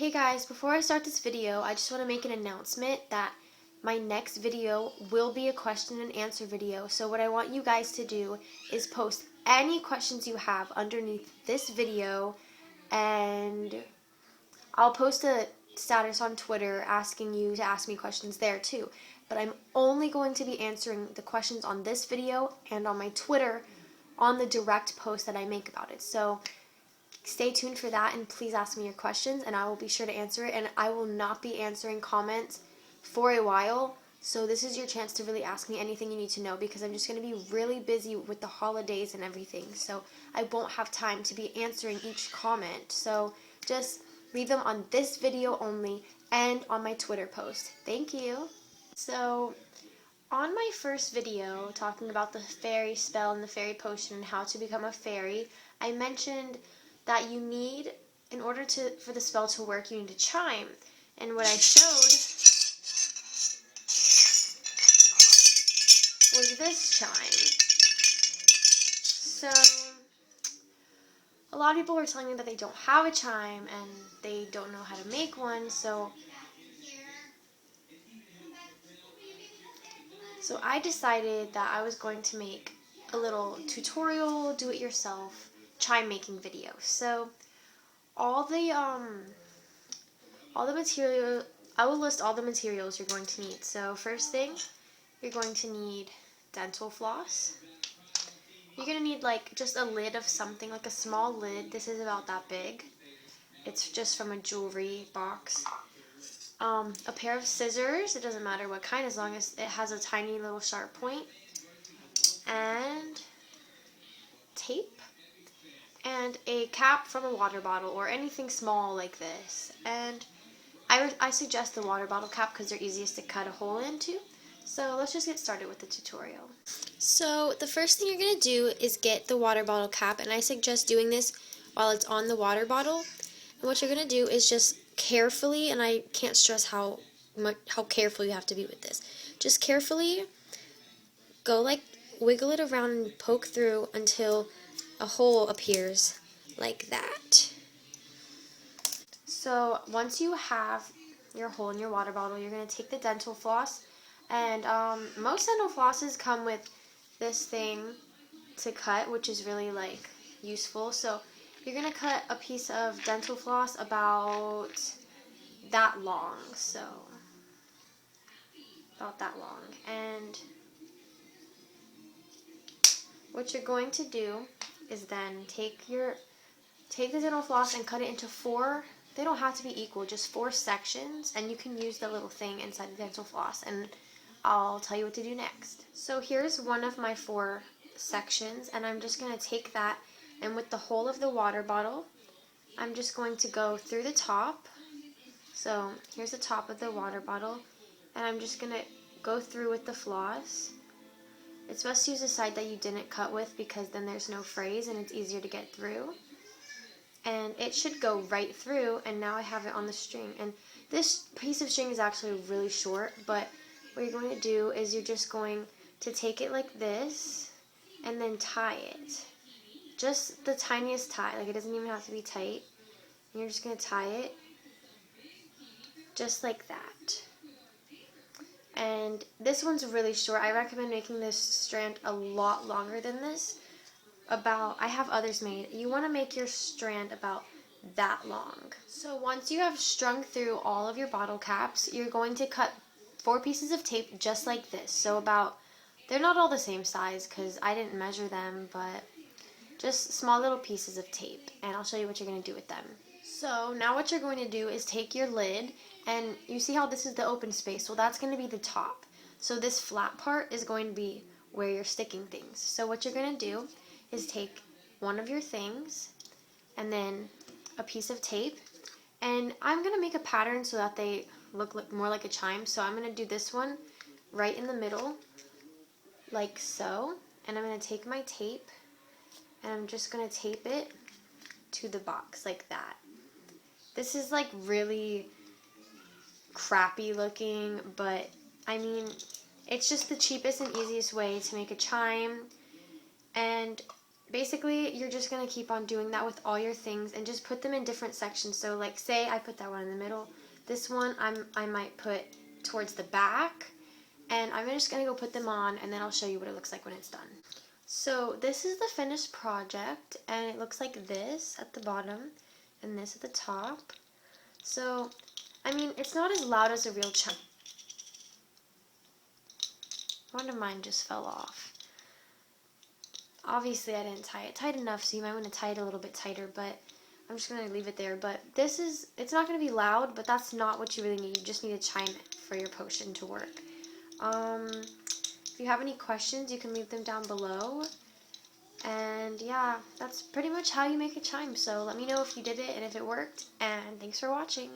Hey guys, before I start this video, I just want to make an announcement that my next video will be a question and answer video. So what I want you guys to do is post any questions you have underneath this video, and I'll post a status on Twitter asking you to ask me questions there too. But I'm only going to be answering the questions on this video and on my Twitter on the direct post that I make about it. So stay tuned for that, and please ask me your questions and I will be sure to answer it. And I will not be answering comments for a while, so this is your chance to really ask me anything you need to know, because I'm just going to be really busy with the holidays and everything, so I won't have time to be answering each comment. So just leave them on this video only and on my Twitter post. Thank you. So on my first video talking about the fairy spell and the fairy potion and how to become a fairy, I mentioned that you need, in order for the spell to work, you need a chime. And what I showed was this chime. So a lot of people were telling me that they don't have a chime and they don't know how to make one. So I decided that I was going to make a little tutorial, do-it-yourself chime making video. So all the material, I will list all the materials you're going to need. So first thing, you're going to need dental floss. You're going to need like just a lid of something, like a small lid. This is about that big. It's just from a jewelry box. A pair of scissors, it doesn't matter what kind as long as it has a tiny little sharp point. And tape. And a cap from a water bottle or anything small like this. And I suggest the water bottle cap because they're easiest to cut a hole into. So let's just get started with the tutorial. So the first thing you're going to do is get the water bottle cap, and I suggest doing this while it's on the water bottle. And what you're going to do is just carefully, and I can't stress how careful you have to be with this, just carefully go like wiggle it around and poke through until a hole appears like that. So once you have your hole in your water bottle, you're going to take the dental floss, and most dental flosses come with this thing to cut, which is really like useful. So you're going to cut a piece of dental floss about that long, so about that long. And what you're going to do is then take the dental floss and cut it into 4, they don't have to be equal, just 4 sections, and you can use the little thing inside the dental floss, and I'll tell you what to do next. So here's one of my 4 sections, and I'm just going to take that, and with the hole of the water bottle, I'm just going to go through the top. So here's the top of the water bottle, and I'm just going to go through with the floss. It's best to use the side that you didn't cut with, because then there's no frays and it's easier to get through. And it should go right through, and now I have it on the string. And this piece of string is actually really short, but what you're going to do is you're just going to take it like this and then tie it. Just the tiniest tie, like it doesn't even have to be tight. And you're just going to tie it just like that. And this one's really short. I recommend making this strand a lot longer than this. I have others made. You want to make your strand about that long. So once you have strung through all of your bottle caps, you're going to cut 4 pieces of tape just like this. So they're not all the same size because I didn't measure them, but just small little pieces of tape. And I'll show you what you're going to do with them. So now what you're going to do is take your lid, and you see how this is the open space? Well, that's going to be the top. So this flat part is going to be where you're sticking things. So what you're going to do is take one of your things and then a piece of tape, and I'm going to make a pattern so that they look more like a chime. So I'm going to do this one right in the middle like so, and I'm going to take my tape and I'm just going to tape it to the box like that. This is like really crappy looking, but I mean, it's just the cheapest and easiest way to make a chime. And basically, you're just going to keep on doing that with all your things and just put them in different sections. So like say I put that one in the middle. This one I might put towards the back. And I'm just going to go put them on and then I'll show you what it looks like when it's done. So this is the finished project and it looks like this at the bottom and this at the top. So, I mean, it's not as loud as a real chime. One of mine just fell off. Obviously I didn't tie it tight enough, so you might want to tie it a little bit tighter, but I'm just going to leave it there. But it's not going to be loud, but that's not what you really need. You just need to chime it for your potion to work. If you have any questions, you can leave them down below. And yeah, that's pretty much how you make a chime. So let me know if you did it and if it worked. And thanks for watching.